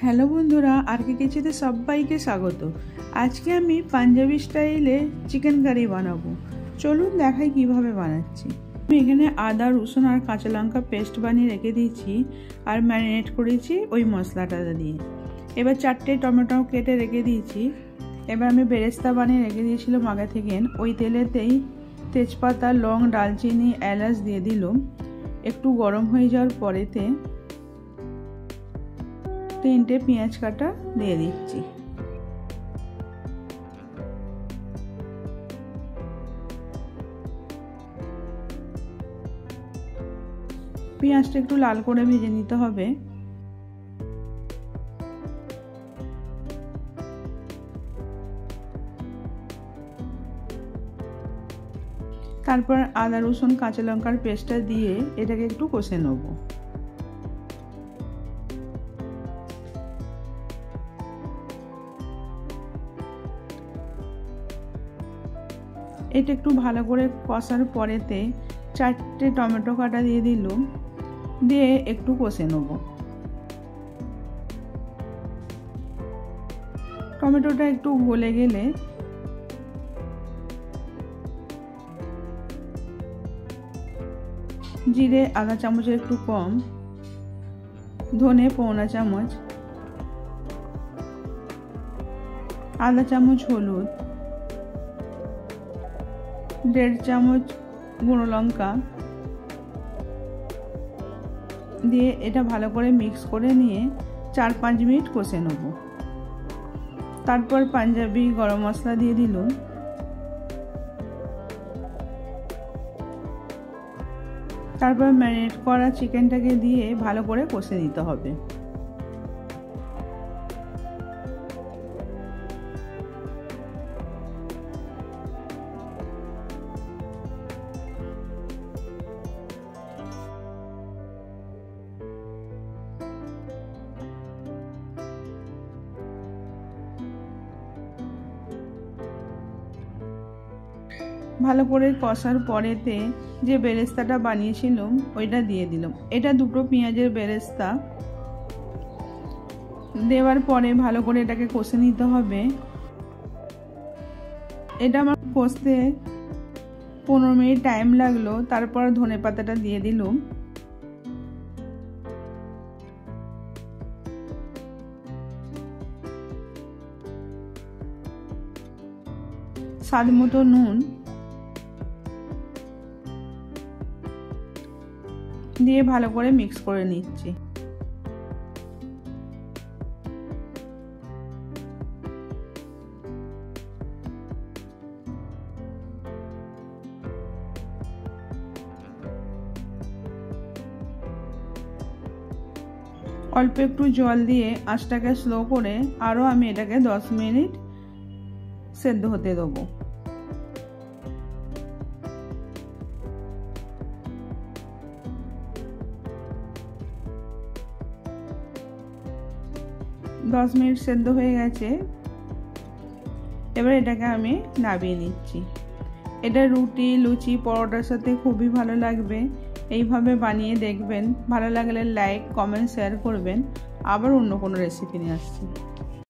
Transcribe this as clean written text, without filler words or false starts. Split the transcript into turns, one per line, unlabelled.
Hello বন্ধুরা, আর কে কিচেনে সবাইকে স্বাগত। আজকে আমি পাঞ্জাবি স্টাইলে চিকেন কারি বানাবো। চলুন দেখাই কিভাবে বানাচ্ছি। আমি এখানে আদা, রসুন আর কাঁচা লঙ্কা পেস্ট বানিয়ে রেখে দিয়েছি আর ম্যারিনেট করেছি ওই মশলাটা দিয়ে। এবার 4টে টমেটো কেটে রেখে দিয়েছি। এবার আমি বেরেস্তা বানিয়ে রেখে দিয়েছিলাম আগে থেকে। ওই তেলেতেই তেজপাতা, লং, ডালচিনি, এলাচ দিয়ে দিলাম। একটু গরম হয়ে যাওয়ার পরেতে 3টে পেঁয়াজ কাটা দিয়ে দিচ্ছি। পেঁয়াজটা একটু লাল করে ভেজে নিতে হবে। তারপর আদা, রসুন, কাঁচা লঙ্কার পেস্টটা দিয়ে এটাকে একটু কষে নেব। এটা একটু ভালো করে কষার পরেতে 4টে টমেটো কাটা দিয়ে দিলাম, দিয়ে একটু কষে নেব। টমেটোটা একটু গলে গেলে জিরে আধা চামচের একটু কম, ধনে পৌনা চামচ, আধা চামচ হলুদ, 1.5 চামচ গুঁড়ো লঙ্কা দিয়ে এটা ভালো করে মিক্স করে নিয়ে 4-5 মিনিট কষে নেব। তারপর পাঞ্জাবি গরম মশলা দিয়ে দিলাম। তারপর ম্যারিনেট করা চিকেনটাকে দিয়ে ভালো করে কষে দিতে হবে। ভালো করে কষার পরেতে যে বেরেস্তাটা বানিয়েছিলাম ওইটা দিয়ে দিলাম। এটা 2টো পেঁয়াজের বেরেস্তা দেওয়ার পরে ভালো করে এটাকে কষে নিতে হবে। এটা আমার কষতে 15 মিনিট টাইম লাগলো। তারপর ধনে পাতাটা দিয়ে দিলাম। স্বাদ মতো নুন দিয়ে ভালো করে মিক্স করে নিচ্ছি। অল্প একটু জল দিয়ে আঁচটাকে স্লো করে আরও আমি এটাকে 10 মিনিট সেদ্ধ হতে দেবো। দশ মিনিট সেদ্ধ হয়ে গেছে। এবার এটাকে আমি নামিয়ে নিচ্ছি। এটা রুটি, লুচি, পরোটার সাথে খুবই ভালো লাগবে। এইভাবে বানিয়ে দেখবেন। ভালো লাগলে লাইক, কমেন্ট, শেয়ার করবেন। আবার অন্য কোনো রেসিপি নিয়ে আসছি।